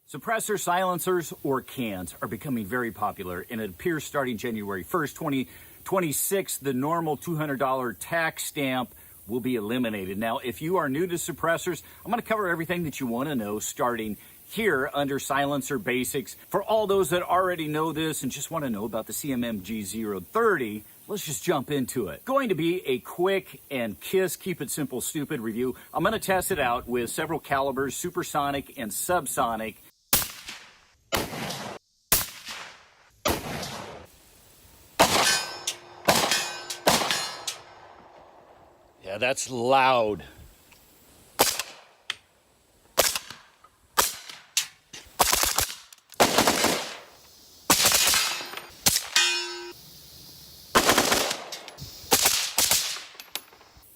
Suppressor silencers or cans are becoming very popular, and it appears starting January 1st, 2026, the normal $200 tax stamp will be eliminated. Now, if you are new to suppressors, I'm going to cover everything that you want to know starting here under Silencer Basics. For all those that already know this and just want to know about the CMMG 030, let's just jump into it. Going to be a quick and keep it simple, stupid review. I'm going to test it out with several calibers, supersonic and subsonic. Yeah, that's loud.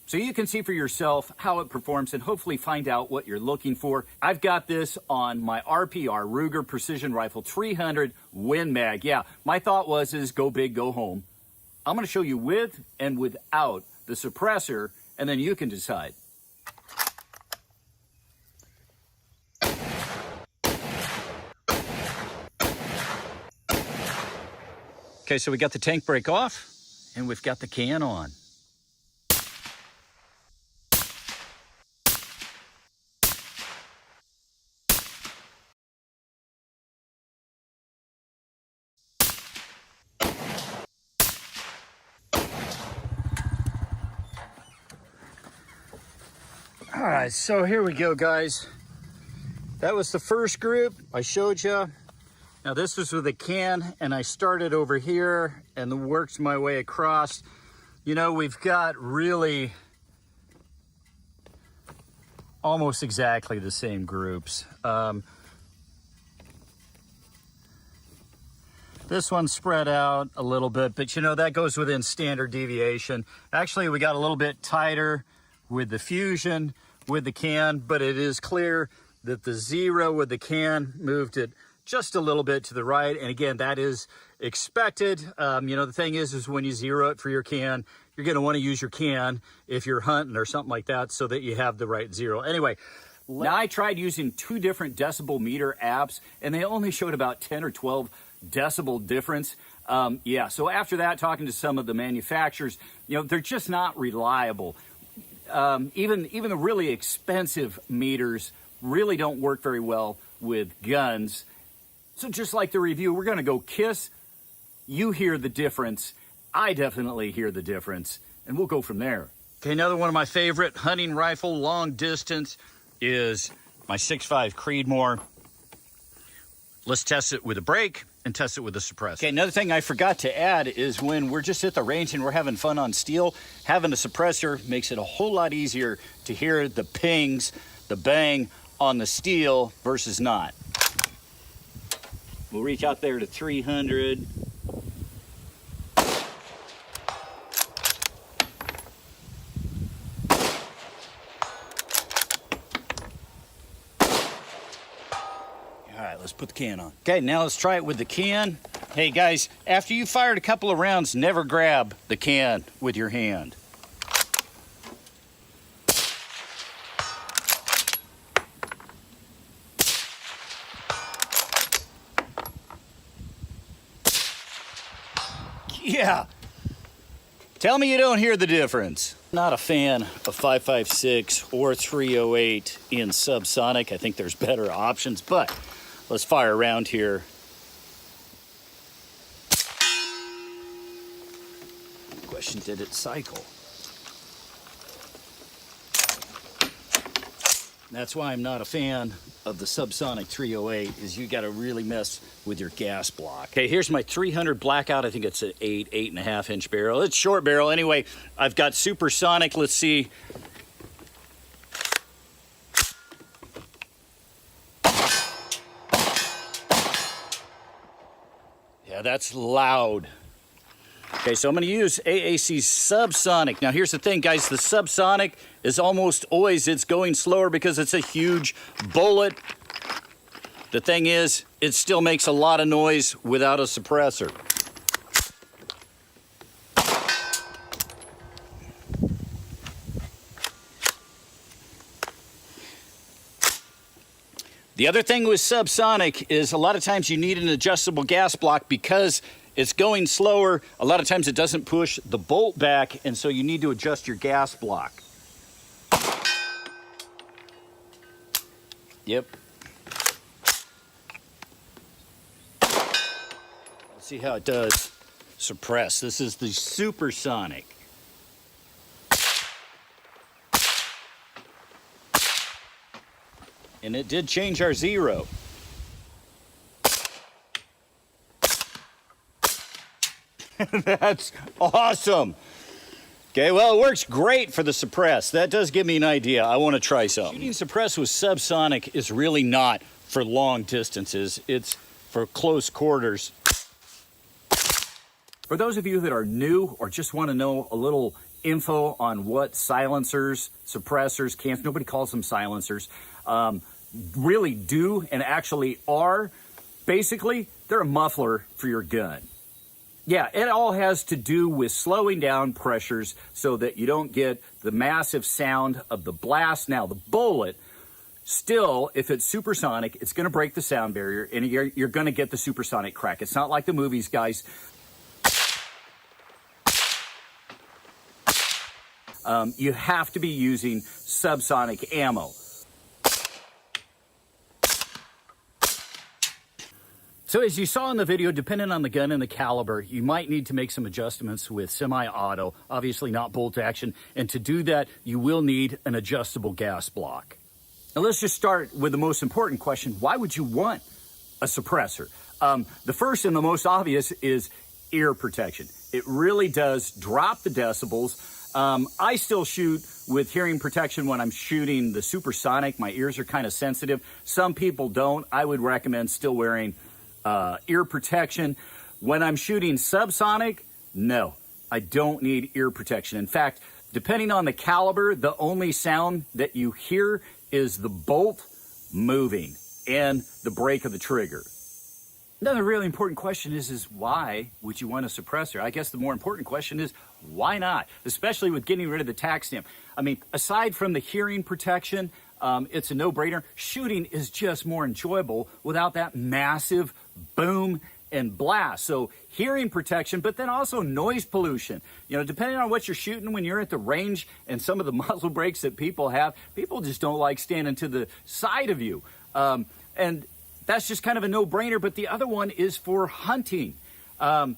So you can see for yourself how it performs and hopefully find out what you're looking for. I've got this on my RPR, Ruger Precision Rifle 300 Win Mag. Yeah, my thought was go big, go home. I'm going to show you with and without the suppressor, and then you can decide. Okay, so we got the tank brake off, and we've got the can on. All right, so here we go, guys. That was the first group I showed you. Now this was with a can, and I started over here and worked my way across. You know, we've got really almost exactly the same groups. This one's spread out a little bit, but you know, that goes within standard deviation. Actually, we got a little bit tighter with the Fusion, with the can, but it is clear that the 0 with the can moved it just a little bit to the right. And again, that is expected. You know, the thing is when you zero it for your can, you're going to want to use your can if you're hunting or something like that so that you have the right 0. Anyway, now I tried using 2 different decibel meter apps, and they only showed about 10 or 12 decibel difference. Yeah, so after that, talking to some of the manufacturers, you know, they're just not reliable. Even the really expensive meters really don't work very well with guns. So just like the review, we're going to go kiss. You hear the difference. I definitely hear the difference, and we'll go from there. Okay, another one of my favorite hunting rifle long distance is my 6.5 Creedmoor. Let's test it with a brake and test it with a suppressor. Okay, another thing I forgot to add is when we're just at the range and we're having fun on steel, having a suppressor makes it a whole lot easier to hear the pings, the bang on the steel versus not. We'll reach out there to 300. All right, let's put the can on. Okay, now let's try it with the can. Hey guys, after you fired a couple of rounds, never grab the can with your hand. Yeah. Tell me you don't hear the difference. Not a fan of 5.56 or 308 in subsonic. I think there's better options, but let's fire around here. Question, did it cycle? That's why I'm not a fan of the subsonic 308, is you got to really mess with your gas block. Okay, here's my 300 Blackout. I think it's an 8.5 inch barrel. It's short barrel. Anyway, I've got supersonic. Let's see. Yeah, that's loud. Okay, so I'm going to use AAC's subsonic. Now, here's the thing, guys. The subsonic is almost always, it's going slower because it's a huge bullet. The thing is, it still makes a lot of noise without a suppressor. The other thing with subsonic is a lot of times you need an adjustable gas block because it's going slower. A lot of times it doesn't push the bolt back, and so you need to adjust your gas block. Yep. Let's see how it does suppress. This is the supersonic. And it did change our zero. That's awesome. Okay, well, it works great for the suppress. That does give me an idea. I want to try some. Shooting suppress with subsonic is really not for long distances. It's for close quarters. For those of you that are new or just want to know a little info on what silencers, suppressors, cans, nobody calls them silencers, really do and actually are, basically, they're a muffler for your gun. Yeah, it all has to do with slowing down pressures so that you don't get the massive sound of the blast. Now, the bullet, still, if it's supersonic, it's going to break the sound barrier, and you're going to get the supersonic crack. It's not like the movies, guys. You have to be using subsonic ammo. So as you saw in the video, depending on the gun and the caliber, you might need to make some adjustments with semi-auto, obviously not bolt action. And to do that, you will need an adjustable gas block. Now let's just start with the most important question. Why would you want a suppressor? The first and the most obvious is ear protection. It really does drop the decibels. I still shoot with hearing protection when I'm shooting the supersonic. My ears are kind of sensitive. Some people don't. I would recommend still wearing ear protection. When I'm shooting subsonic, no, I don't need ear protection. In fact, depending on the caliber, the only sound that you hear is the bolt moving and the break of the trigger. Another really important question is why would you want a suppressor? I guess the more important question is why not? Especially with getting rid of the tack stamp. I mean, aside from the hearing protection, it's a no-brainer. Shooting is just more enjoyable without that massive boom and blast. So hearing protection, but then also noise pollution. You know, depending on what you're shooting when you're at the range and some of the muzzle brakes that people have, people just don't like standing to the side of you. And that's just kind of a no-brainer. But the other one is for hunting. I'm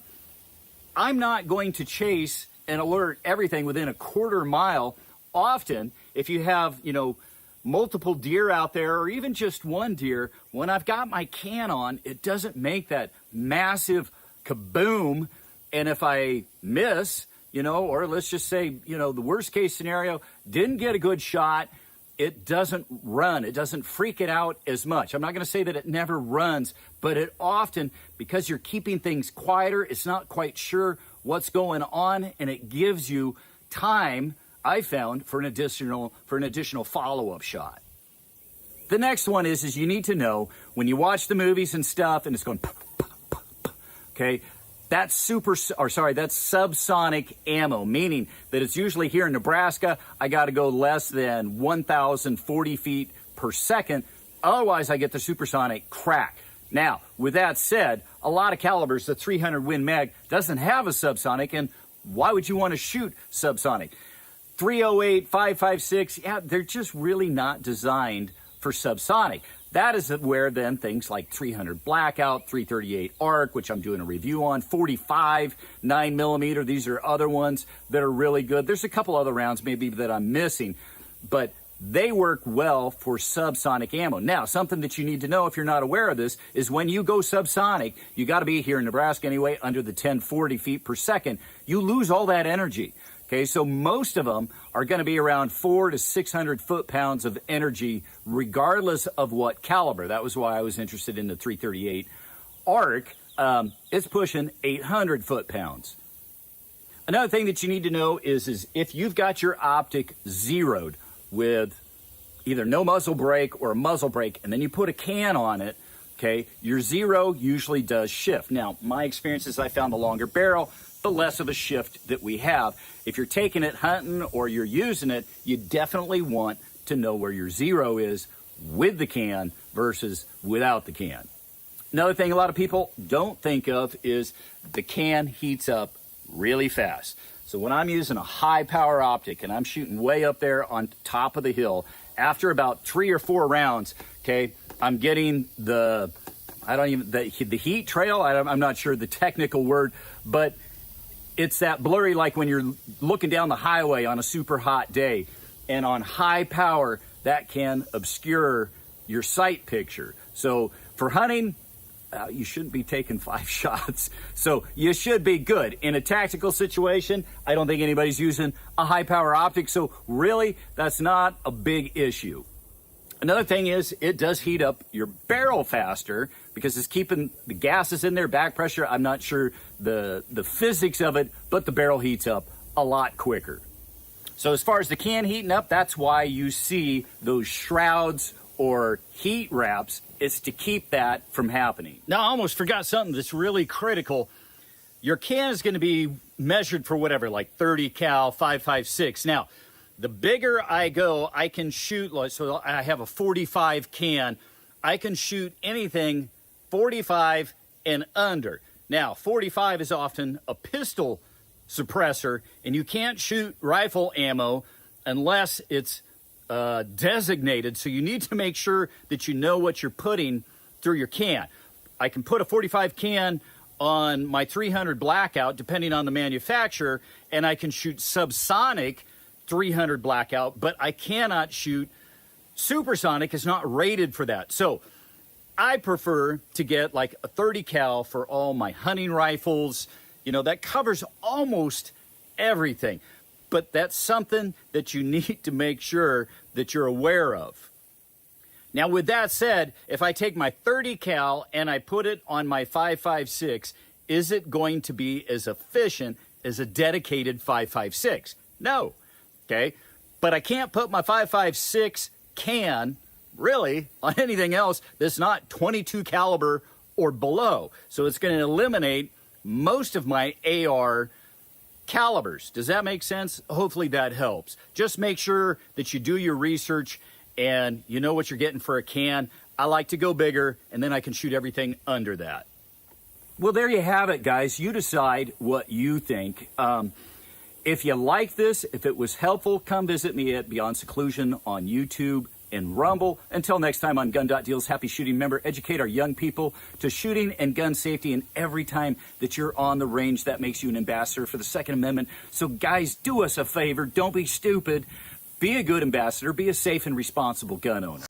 not going to chase and alert everything within a quarter mile. Often, if you have, you know, multiple deer out there or even just one deer, when I've got my can on, it doesn't make that massive kaboom. And if I miss, you know, or let's just say, you know, the worst case scenario, didn't get a good shot, it doesn't run. It doesn't freak it out as much. I'm not going to say that it never runs, but it often, because you're keeping things quieter, it's not quite sure what's going on, and it gives you time, I found, for an additional follow-up shot. The next one is you need to know when you watch the movies and stuff and it's going okay, that's subsonic ammo, meaning that it's usually here in Nebraska, I got to go less than 1,040 feet per second. Otherwise, I get the supersonic crack. Now, with that said, a lot of calibers, the 300 Win Mag doesn't have a subsonic, and why would you want to shoot subsonic? 308, 556, yeah, they're just really not designed for subsonic. That is where then things like 300 Blackout, 338 ARC, which I'm doing a review on, 45, 9mm, these are other ones that are really good. There's a couple other rounds maybe that I'm missing, but they work well for subsonic ammo. Now, something that you need to know if you're not aware of this is when you go subsonic, you got to be here in Nebraska anyway, under the 1040 feet per second, you lose all that energy. Okay, so most of them are going to be around 400 to 600 foot-pounds of energy, regardless of what caliber. That was why I was interested in the 338 ARC. It's pushing 800 foot-pounds. Another thing that you need to know is if you've got your optic zeroed with either no muzzle brake or a muzzle brake, and then you put a can on it, okay, your zero usually does shift. Now, my experience is I found the longer barrel, the less of a shift that we have. If you're taking it hunting or you're using it, you definitely want to know where your zero is with the can versus without the can. Another thing a lot of people don't think of is the can heats up really fast. So when I'm using a high power optic and I'm shooting way up there on top of the hill, after about 3 or 4 rounds, okay, I'm getting the heat trail. I'm not sure the technical word, but it's that blurry, like when you're looking down the highway on a super hot day, and on high power, that can obscure your sight picture. So for hunting, you shouldn't be taking 5 shots. So you should be good. In a tactical situation, I don't think anybody's using a high power optic. So really, that's not a big issue. Another thing is it does heat up your barrel faster because it's keeping the gases in there, back pressure. I'm not sure the physics of it, but the barrel heats up a lot quicker. So as far as the can heating up, that's why you see those shrouds or heat wraps. It's to keep that from happening. Now, I almost forgot something that's really critical. Your can is going to be measured for whatever, like 30 cal, 5.56. Now, the bigger I go, I can shoot, so I have a 45 can. I can shoot anything 45 and under. Now, 45 is often a pistol suppressor, and you can't shoot rifle ammo unless it's designated, so you need to make sure that you know what you're putting through your can. I can put a 45 can on my 300 Blackout, depending on the manufacturer, and I can shoot subsonic 300 Blackout, but I cannot shoot supersonic. It's not rated for that. So I prefer to get like a 30 cal for all my hunting rifles. You know, that covers almost everything. But that's something that you need to make sure that you're aware of. Now, with that said, if I take my 30 cal and I put it on my 5.56, is it going to be as efficient as a dedicated 5.56? No, okay? But I can't put my 5.56 can, really, on anything else that's not 22 caliber or below. So it's going to eliminate most of my AR calibers. Does that make sense? Hopefully that helps. Just make sure that you do your research and you know what you're getting for a can. I like to go bigger, and then I can shoot everything under that. Well, there you have it, guys. You decide what you think. If you like this, if it was helpful, come visit me at Beyond Seclusion on YouTube and Rumble. Until next time on Gun.Deals, happy shooting. Remember, educate our young people to shooting and gun safety, and every time that you're on the range, that makes you an ambassador for the Second Amendment. So guys, do us a favor. Don't be stupid. Be a good ambassador. Be a safe and responsible gun owner.